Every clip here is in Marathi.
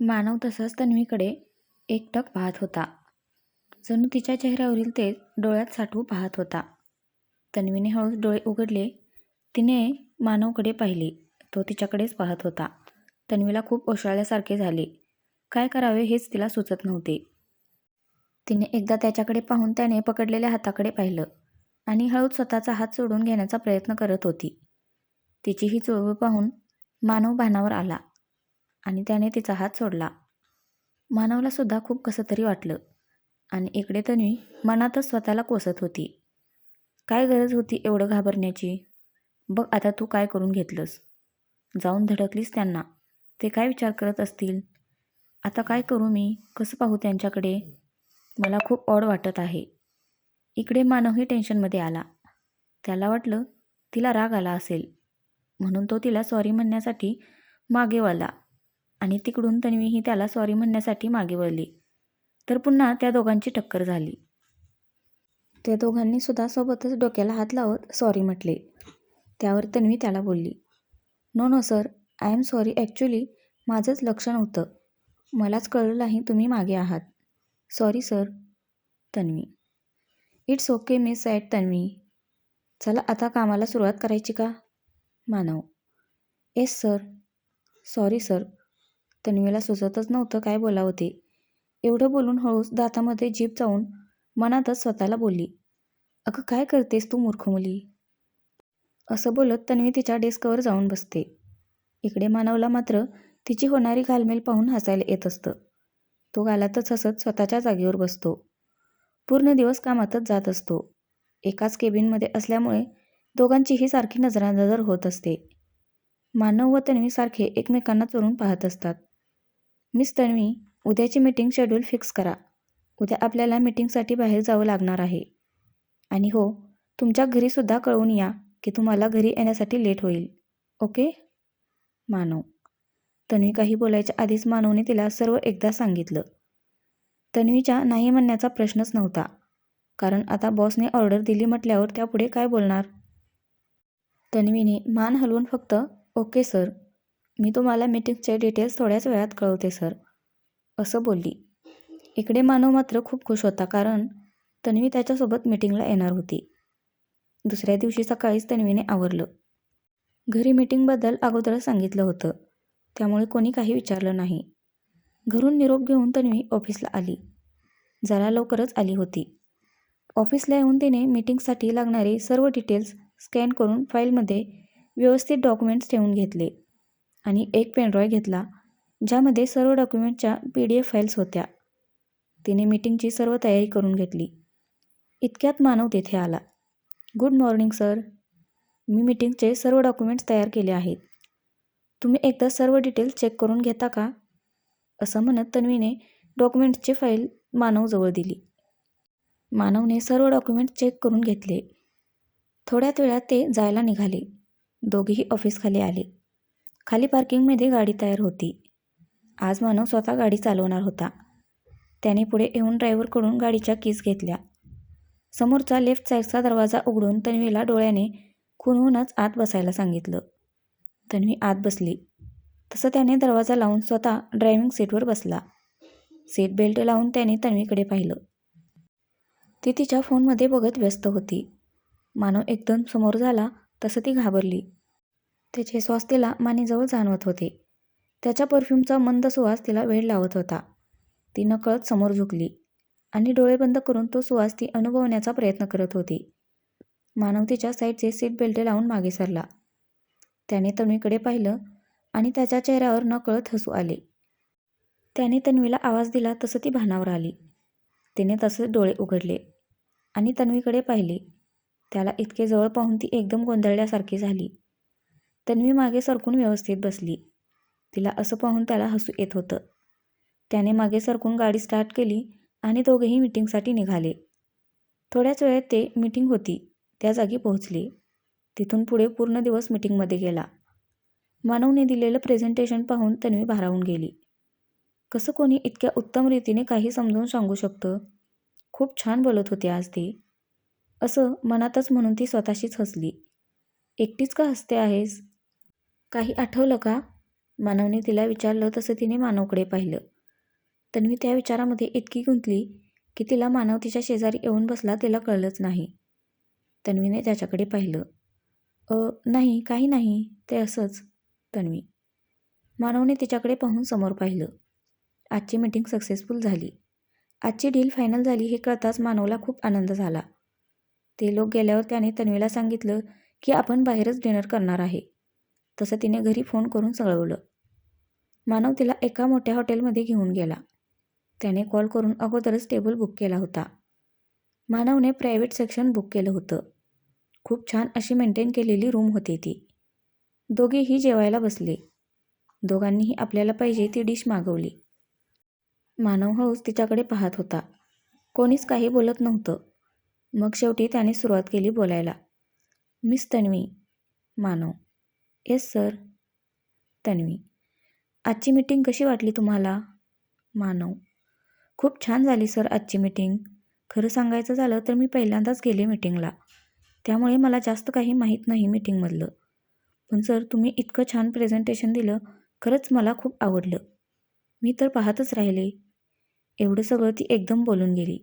मानव तसाच तन्वीकडे एकटक पाहत होता. जणू तिच्या चेहऱ्यावरील तेज डोळ्यात साठवू पाहत होता. तन्वीने हळूच डोळे उघडले. तिने मानवकडे पाहिले. तो तिच्याकडेच पाहत होता. तन्वीला खूप ओशाळल्यासारखे झाले. काय करावे हेच तिला सुचत नव्हते. तिने एकदा त्याच्याकडे पाहून त्याने पकडलेल्या हाताकडे पाहिलं आणि हळूच स्वतःचा हात सोडून घेण्याचा प्रयत्न करत होती. तिची ही चळवळ पाहून मानव भानावर आला आणि त्याने तिचा हात सोडला. मानवला सुद्धा खूप कसं तरी वाटलं आणि इकडे तन्वी मनातच स्वतःला कोसत होती. काय गरज होती एवढं घाबरण्याची? बघ आता तू काय करून घेतलंस. जाऊन धडकलीस त्यांना. ते काय विचार करत असतील? आता काय करू मी? कसं पाहू त्यांच्याकडे? मला खूप ऑड वाटत आहे. इकडे मानवही टेन्शनमध्ये आला. त्याला वाटलं तिला राग आला असेल म्हणून तो तिला सॉरी म्हणण्यासाठी मागे वळला आणि तिकडून तन्वीही त्याला सॉरी म्हणण्यासाठी मागे वळली. तर पुन्हा त्या दोघांची टक्कर झाली. त्या दोघांनी सुद्धा सोबतच डोक्याला हात लावत सॉरी म्हटले. त्यावर तन्वी त्याला बोलली, no no sir, I am sorry. Actually माझंच लक्ष नव्हतं. मलाच कळलं नाही तुम्ही मागे आहात. Sorry sir. Tanvi, it's okay miss sad Tanvi. चला आता कामाला सुरुवात करायची का? Manav, yes sir. Sorry sir. तन्वीला सुचतच नव्हतं काय बोलावं ते. एवढं बोलून हळूच दातामध्ये जीभ चावून मनातच स्वतःला बोलली, अगं काय करतेस तू मूर्ख मुली. असं बोलत तन्वी तिच्या डेस्कवर जाऊन बसते. इकडे मानवला मात्र तिची होणारी घालमेल पाहून हसायला येत असतं. तो गालातच हसत स्वतःच्या जागेवर बसतो. पूर्ण दिवस कामातच जात असतो. एकाच केबिनमध्ये असल्यामुळे दोघांचीही सारखी नजरानजर होत असते. मानव व तन्वी सारखे एकमेकांना चोरून पाहत असतात. मिस तन्वी, उद्याची मीटिंग शेड्यूल फिक्स करा. उद्या आपल्याला मीटिंगसाठी बाहेर जावं लागणार आहे. आणि हो, तुमच्या घरीसुद्धा कळवून या की तुम्हाला घरी येण्यासाठी लेट होईल. ओके? मानव. तन्वी काही बोलायच्या आधीच मानवने तिला सर्व एकदा सांगितलं. तन्वीच्या नाही म्हणण्याचा प्रश्नच नव्हता. कारण आता बॉसने ऑर्डर दिली म्हटल्यावर त्यापुढे काय बोलणार? तन्वीने मान हलवून फक्त ओके सर, मी तुम्हाला मीटिंगचे डिटेल्स थोड्याच वेळात कळवते सर, असं बोलली. इकडे मानव मात्र खूप खुश होता कारण तन्वी त्याच्यासोबत मीटिंगला येणार होती. दुसऱ्या दिवशी सकाळीच तन्वीने आवरलं. घरी मीटिंगबद्दल अगोदरच सांगितलं होतं, त्यामुळे कोणी काही विचारलं नाही. घरून निरोप घेऊन तन्वी ऑफिसला आली. जरा लवकरच आली होती. ऑफिसला येऊन तिने मीटिंगसाठी लागणारे सर्व डिटेल्स स्कॅन करून फाईलमध्ये व्यवस्थित डॉक्युमेंट्स ठेवून घेतले आणि एक पेनड्राईव्ह घेतला ज्यामध्ये सर्व डॉक्युमेंटच्या PDF फाईल्स होत्या. तिने मीटिंगची सर्व तयारी करून घेतली. इतक्यात मानव तेथे आला. Good morning sir. मी मीटिंगचे सर्व डॉक्युमेंट्स तयार केले आहेत. तुम्ही एकदा सर्व डिटेल्स चेक करून घेता का? असं म्हणत तन्वीने डॉक्युमेंट्सची फाईल मानवजवळ दिली. मानवने सर्व डॉक्युमेंट्स चेक करून घेतले. थोड्याच वेळात ते जायला निघाले. दोघेही ऑफिसखाली आले. खाली पार्किंगमध्ये गाडी तयार होती. आज मानव स्वतः गाडी चालवणार होता. त्याने पुढे येऊन ड्रायव्हरकडून गाडीच्या कीज घेतल्या. समोरचा लेफ्ट साईडचा दरवाजा उघडून तन्वीला डोळ्याने खुणवूनच आत बसायला सांगितलं. तन्वी आत बसली. तसं त्याने दरवाजा लावून स्वतः ड्रायव्हिंग सीटवर बसला. सीट बेल्ट लावून त्याने तन्वीकडे पाहिलं. ती तिच्या फोनमध्ये बघत व्यस्त होती. मानव एकदम समोर झाला तसं ती घाबरली. त्याचे श्वास तिला मानेजवळ जाणवत होते. त्याच्या परफ्यूमचा मंद सुवास तिला वेड लावत होता. ती नकळत समोर झुकली आणि डोळे बंद करून तो सुवास ती अनुभवण्याचा प्रयत्न करत होती. मानव तिच्या साईडचे सीट बेल्ट लावून मागे सरला. त्याने तन्वीकडे पाहिलं आणि त्याच्या चेहऱ्यावर नकळत हसू आले. त्याने तन्वीला आवाज दिला तसं ती भानावर आली. तिने तसेच डोळे उघडले आणि तन्वीकडे पाहिले. त्याला इतके जवळ पाहून ती एकदम गोंधळल्यासारखी झाली. तन्वी मागे सरकून व्यवस्थित बसली. तिला असं पाहून त्याला हसू येत होतं. त्याने मागे सरकून गाडी स्टार्ट केली आणि दोघेही मीटिंगसाठी निघाले. थोड्याच वेळात ते मीटिंग होती त्या जागी पोहोचले. तिथून पुढे पूर्ण दिवस मीटिंगमध्ये गेला. मानवने दिलेलं प्रेझेंटेशन पाहून तन्वी भारावून गेली. कसं कोणी इतक्या उत्तम रीतीने काही समजावून सांगू शकतं? खूप छान बोलत होते आज ते, असं मनातच म्हणून ती स्वतःशीच हसली. एकटीच का हसते आहेस? काही आठवलं का? मानवने तिला विचारलं तसं तिने मानवकडे पाहिलं. तन्वी त्या विचारामध्ये इतकी गुंतली की तिला मानव तिच्या शेजारी येऊन बसला तिला कळलंच नाही. तन्वीने त्याच्याकडे पाहिलं. नाही, काही नाही, ते असंच. तन्वी. मानवने तिच्याकडे पाहून समोर पाहिलं. आजची मीटिंग सक्सेसफुल झाली. आजची डील फायनल झाली हे कळताच मानवला खूप आनंद झाला. ते लोक गेल्यावर त्याने तन्वीला सांगितलं की आपण बाहेरच डिनर करणार आहे. तसं तिने घरी फोन करून कळवलं. मानव तिला एका मोठ्या हॉटेलमध्ये घेऊन गेला. त्याने कॉल करून अगोदरच टेबल बुक केला होता. मानवने प्रायव्हेट सेक्शन बुक केलं होतं. खूप छान अशी मेंटेन केलेली रूम होती ती. दोघेही जेवायला बसले. दोघांनीही आपल्याला पाहिजे ती डिश मागवली. मानव हळूच तिच्याकडे पाहत होता. कोणीच काही बोलत नव्हतं. मग शेवटी त्याने सुरुवात केली बोलायला. Miss Tanvi. Manav. Yes sir. Tanvi. आजची मीटिंग कशी वाटली तुम्हाला? मानव. खूप छान झाली सर आजची मीटिंग. खरं सांगायचं झालं तर मी पहिल्यांदाच गेले मीटिंगला. त्यामुळे मला जास्त काही माहीत नाही मीटिंगमधलं. पण सर तुम्ही इतकं छान प्रेझेंटेशन दिलं, खरंच मला खूप आवडलं. मी तर पाहतच राहिले. एवढं सगळं ती एकदम बोलून गेली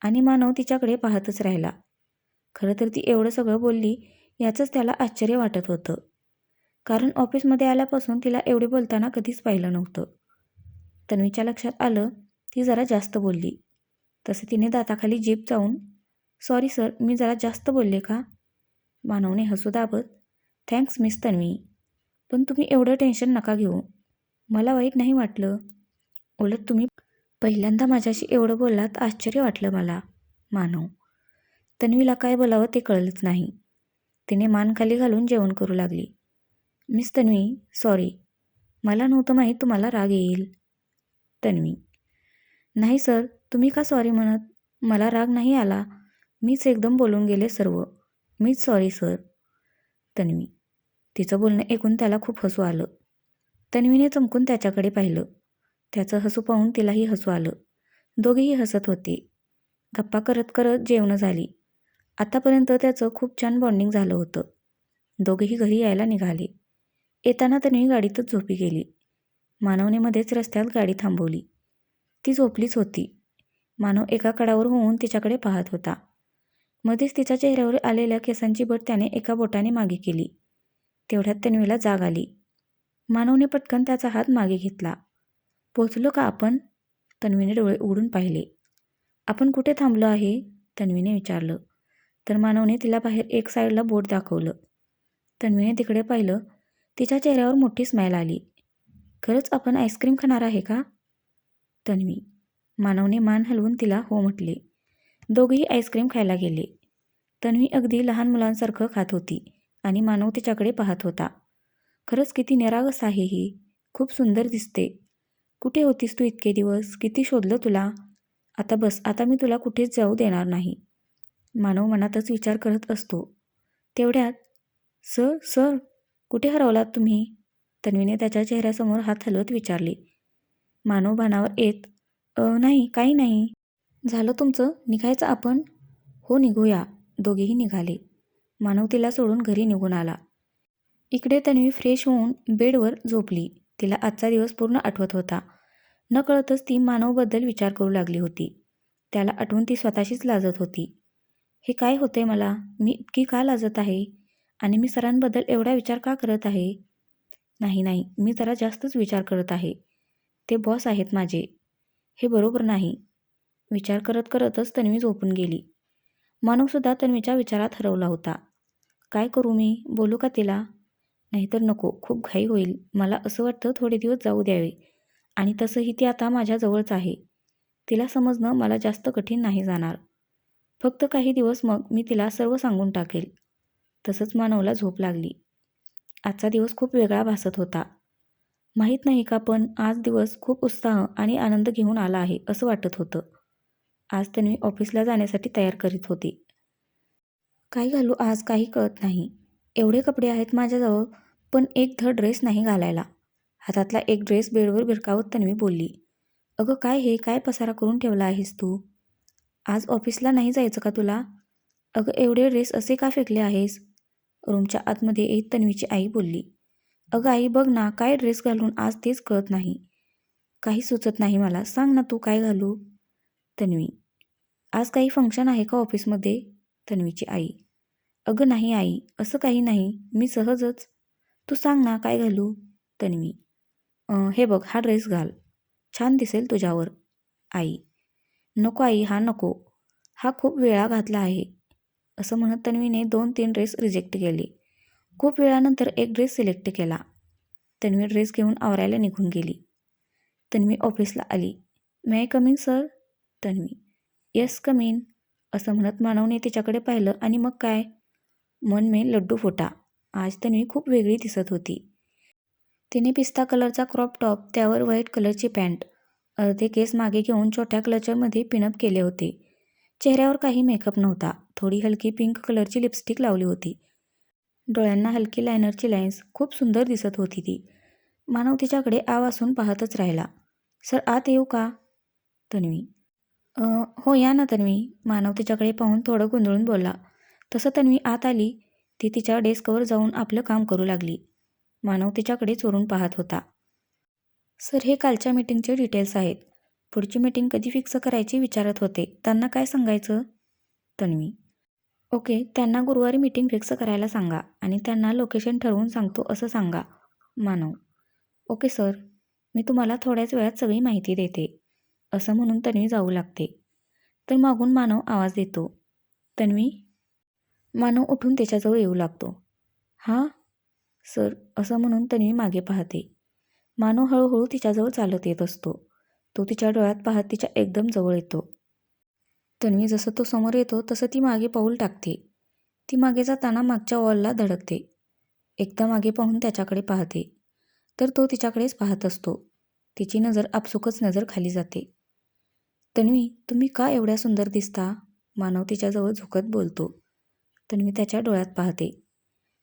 आणि मानव तिच्याकडे पाहतच राहिला. खरं तर ती एवढं सगळं बोलली याचंच त्याला आश्चर्य वाटत होतं. कारण ऑफिसमध्ये आल्यापासून तिला एवढे बोलताना कधीच पाहिलं नव्हतं. तन्वीच्या लक्षात आलं ती जरा जास्त बोलली. तसे तिने दाताखाली जीभ चावून, सॉरी सर मी जरा जास्त बोलले का? मानवने हसू दाबत, थँक्स मिस तन्वी. पण तुम्ही एवढं टेन्शन नका घेऊ. मला वाईट नाही वाटलं. उलट तुम्ही पहिल्यांदा माझ्याशी एवढं बोललात आश्चर्य वाटलं मला. मानव. तन्वीला काय बोलावं ते कळलंच नाही. तिने मान खाली घालून जेवण करू लागली. Miss Tanvi sorry. मला नव्हतं माहीत तुम्हाला राग येईल. तन्वी. नाही सर तुम्ही का सॉरी म्हणत? मला राग नाही आला. मीच एकदम बोलून गेले सर्व. मीच सॉरी सर. तन्वी. तिचं बोलणं ऐकून त्याला खूप हसू आलं. तन्वीने चमकून त्याच्याकडे पाहिलं. त्याचं हसू पाहून तिलाही हसू आलं. दोघेही हसत होते. गप्पा करत करत जेवणं झाली. आतापर्यंत त्याचं खूप छान बॉन्डिंग झालं होतं. दोघेही घरी यायला निघाले. येताना तन्वी गाडीतच झोपी गेली. मानवने मध्येच रस्त्यात गाडी थांबवली. ती झोपलीच होती. मानव एका कडावर होऊन तिच्याकडे पाहत होता. मध्येच तिच्या चेहऱ्यावर आलेल्या केसांची बट त्याने एका बोटाने मागे केली. तेवढ्यात तन्वीला जाग आली. मानवने पटकन त्याचा हात मागे घेतला. पोचलो का आपण? तन्वीने डोळे उघडून पाहिले. आपण कुठे थांबलो आहे? तन्वीने विचारलं. तर मानवने तिला बाहेर एक साईडला बोट दाखवलं. तन्वीने तिकडे पाहिलं. तिच्या चेहऱ्यावर मोठी स्माईल आली. खरंच आपण आईस्क्रीम खाणार आहे का? तन्वी. मानवने मान हलवून तिला हो म्हटले. दोघेही आईस्क्रीम खायला गेले. तन्वी अगदी लहान मुलांसारखं खात होती आणि मानव तिच्याकडे पाहत होता. खरंच किती निरागस आहे ही. खूप सुंदर दिसते. कुठे होतीस तू इतके दिवस? किती शोधलं तुला? आता बस, आता मी तुला कुठेच जाऊ देणार नाही. मानव मनातच विचार करत असतो. तेवढ्यात सर सर कुठे हरवलात तुम्ही? तन्वीने त्याच्या चेहऱ्यासमोर हात हलवत विचारले. मानव भानावर येत, नाही काही नाही. झालं तुमचं? निघायचं आपण? हो निघूया. दोघेही निघाले. मानव तिला सोडून घरी निघून आला. इकडे तन्वी फ्रेश होऊन बेडवर झोपली. तिला आजचा दिवस पूर्ण आठवत होता. नकळतच ती मानवबद्दल विचार करू लागली होती. त्याला आठवून ती स्वतःशीच लाजत होती. हे काय होतंय मला? मी इतकी का लाजत आहे? आणि मी सरांबद्दल एवढा विचार का करत आहे? नाही नाही, मी जरा जास्तच विचार करत आहे. ते बॉस आहेत माझे. हे बरोबर नाही. विचार करत करतच तन्वी झोपून गेली. मानवसुद्धा तन्वीच्या विचारात हरवला होता. काय करू मी? बोलू का तिला? नाहीतर नको, खूप घाई होईल. मला असं वाटतं थोडे दिवस जाऊ द्यावे. आणि तसंही ती आता माझ्याजवळच आहे. तिला समजणं मला जास्त कठीण नाही जाणार. फक्त काही दिवस मग मी तिला सर्व सांगून टाकेल. तसंच मानवला झोप लागली. आजचा दिवस खूप वेगळा भासत होता. माहीत नाही का पण आज दिवस खूप उत्साह आणि आनंद घेऊन आला आहे असं वाटत होतं. आज तन्वी ऑफिसला जाण्यासाठी तयार करीत होती. काय घालू आज काही कळत नाही. एवढे कपडे आहेत माझ्याजवळ पण एक धड ड्रेस नाही घालायला. हातातला एक ड्रेस बेडवर भिरकावत तन्वी बोलली. अगं काय हे? काय पसारा करून ठेवला आहेस तू? आज ऑफिसला नाही जायचं का तुला? अगं एवढे ड्रेस असे का फेकले आहेस? रूमच्या आतमध्ये येत तन्वीची आई बोलली. अगं आई बघ ना, काय ड्रेस घालून आज तेच कळत नाही. काही सुचत नाही मला. सांग ना तू काय घालू? तन्वी: आज काही फंक्शन आहे का ऑफिसमध्ये? तन्वीची आई: अगं नाही आई, असं काही नाही. मी सहजच. तू सांग ना काय घालू? तन्वी: हे बघ हा ड्रेस घाल. छान दिसेल तुझ्यावर. आई: नको आई, हा नको. हा खूप वेळा घातला आहे. असं म्हणत तन्वीने 2-3 ड्रेस रिजेक्ट केले. खूप वेळानंतर एक ड्रेस सिलेक्ट केला. तन्वी ड्रेस घेऊन आवरायला निघून गेली. तन्वी ऑफिसला आली. May I come in sir? Tanvi: yes come in. असं म्हणत मानवने तिच्याकडे पाहिलं आणि मग काय, मन में लड्डू फुटा. आज तन्वी खूप वेगळी दिसत होती. तिने पिस्ता कलरचा क्रॉप टॉप, त्यावर व्हाईट कलरची पॅन्ट, अर्धे केस मागे घेऊन छोट्या क्लचरमध्ये पिनअप केले होते. चेहऱ्यावर काही मेकअप नव्हता. थोडी हलकी पिंक कलरची लिपस्टिक लावली होती. डोळ्यांना हलकी लायनरची लाईन्स. खूप सुंदर दिसत होती ती. मानव तिच्याकडे आवासून पाहतच राहिला. सर आत येऊ का? तन्वी: हो या ना तन्वी. मानव तिच्याकडे पाहून थोडं गोंधळून बोलला. तसं तन्वी आत आली. ती तिच्या डेस्कवर जाऊन आपलं काम करू लागली. मानव तिच्याकडे चोरून पाहत होता. सर हे कालच्या मीटिंगचे डिटेल्स आहेत. पुढची मीटिंग कधी फिक्स करायची विचारत होते. त्यांना काय सांगायचं? तन्वी: ओके, त्यांना गुरुवारी मीटिंग फिक्स करायला सांगा आणि त्यांना लोकेशन ठरवून सांगतो असं सांगा. मानव: ओके सर, मी तुम्हाला थोड्याच वेळात सगळी माहिती देते. असं म्हणून तन्वी जाऊ लागते. तर मागून मानव आवाज देतो. तन्वी. मानव उठून त्याच्याजवळ येऊ लागतो. हां सर, असं म्हणून तन्वी मागे पाहते. मानव हळूहळू तिच्याजवळ चालत येत असतो. तो तिच्या डोळ्यात पाहत तिच्या एकदम जवळ येतो. तन्वी जसं तो समोर येतो तसं ती मागे पाऊल टाकते. ती मागे जाताना मागच्या वॉलला धडकते. एकदा मागे पाहून त्याच्याकडे पाहते, तर तो तिच्याकडेच पाहत असतो. तिची नजर आपसुकच नजर खाली जाते. तन्वी, तुम्ही का एवढ्या सुंदर दिसता? मानव तिच्याजवळ झुकत बोलतो. तन्वी त्याच्या डोळ्यात पाहते.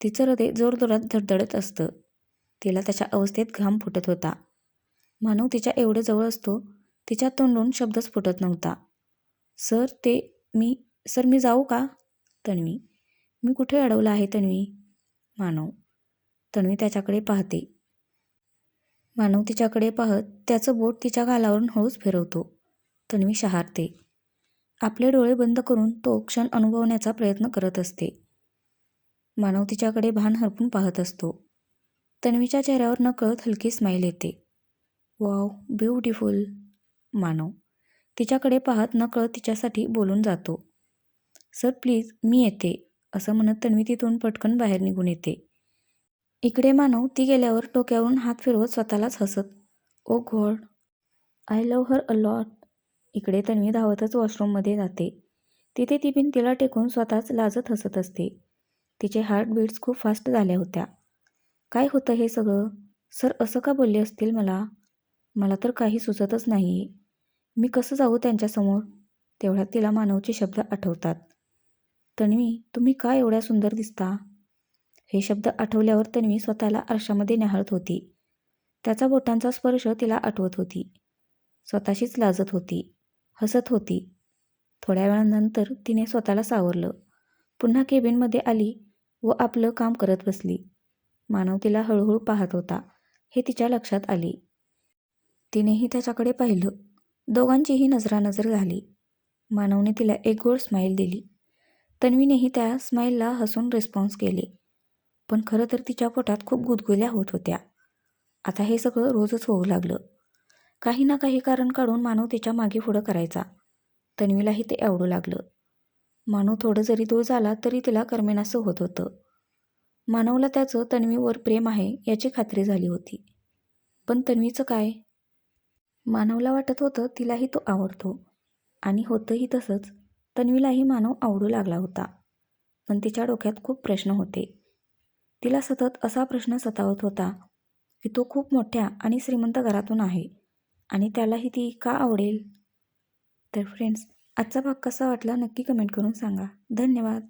तिचं हृदय जोरजोरात धडधडत असतं. तिला त्याच्या अवस्थेत घाम फुटत होता. मानव तिच्या एवढं जवळ असतो, तिच्या तोंडून शब्दच फुटत नव्हता. सर सर मी जाऊ का? तन्वी: मी कुठे अडवलं आहे तन्वी? मानव. तन्वी त्याच्याकडे पाहते. मानव तिच्याकडे पाहत त्याचं बोट तिच्या गालावरून हळूच फिरवतो. तन्वी शहारते. आपले डोळे बंद करून तो क्षण अनुभवण्याचा प्रयत्न करत असते. मानव तिच्याकडे भान हरपून पाहत असतो. तन्वीच्या चेहऱ्यावर नकळत हलकी स्माईल येते. Wow, beautiful. मानव तिच्याकडे पाहत नकळत तिच्यासाठी बोलून जातो. सर प्लीज मी येते. असं म्हणत तन्वी तिथून पटकन बाहेर निघून येते. इकडे मानव ती गेल्यावर डोक्यावरून हात फिरवत स्वतःलाच हसत, oh God, I love her a lot. इकडे तन्वी धावतच वॉशरूममध्ये जाते. तिथे ती भिंतीला टेकून स्वतःच लाजत हसत असते. तिचे हार्टबीट्स खूप फास्ट झाल्या होत्या. काय होतं हे सगळं? सर असं का बोलले असतील मला? मला तर काही सुचतच नाही. मी कसं जाऊ त्यांच्यासमोर? तेवढ्यात तिला मानवचे शब्द आठवतात. तन्वी, तुम्ही का एवढ्या सुंदर दिसता? हे शब्द आठवल्यावर तन्वी स्वतःला आरशामध्ये न्याहाळत होती. त्याचा बोटांचा स्पर्श तिला आठवत होती. स्वतःशीच लाजत होती, हसत होती. थोड्या वेळानंतर तिने स्वतःला सावरलं. पुन्हा केबिनमध्ये आली व आपलं काम करत बसली. मानव तिला हळूहळू पाहत होता हे तिच्या लक्षात आले. तिनेही त्याच्याकडे पाहिलं. दोघांचीही नजरानजर झाली. मानवने तिला एक गोड स्माईल दिली. तन्वीनेही त्या स्माईलला हसून रिस्पॉन्स केले. पण खरं तर तिच्या पोटात खूप गुदगुल्या होत होत्या. आता हे सगळं रोजच होऊ लागलं. काही ना काही कारण काढून मानव तिच्या मागे पुढं करायचा. तन्वीलाही ते आवडू लागलं. मानव थोडं जरी दूर झाला तरी तिला करमेनासं होत होतं. मानवला त्याचं तन्वीवर प्रेम आहे याची खात्री झाली होती. पण तन्वीचं काय? मानवला वाटत होतं तिलाही तो आवडतो. आणि होतंही तसंच. तन्वीलाही मानव आवडू लागला होता. पण तिच्या डोक्यात खूप प्रश्न होते. तिला सतत असा प्रश्न सतावत होता की तो खूप मोठ्या आणि श्रीमंत घरातून आहे आणि त्यालाही ती का आवडेल? तर फ्रेंड्स, आजचा भाग कसा वाटला नक्की कमेंट करून सांगा. धन्यवाद.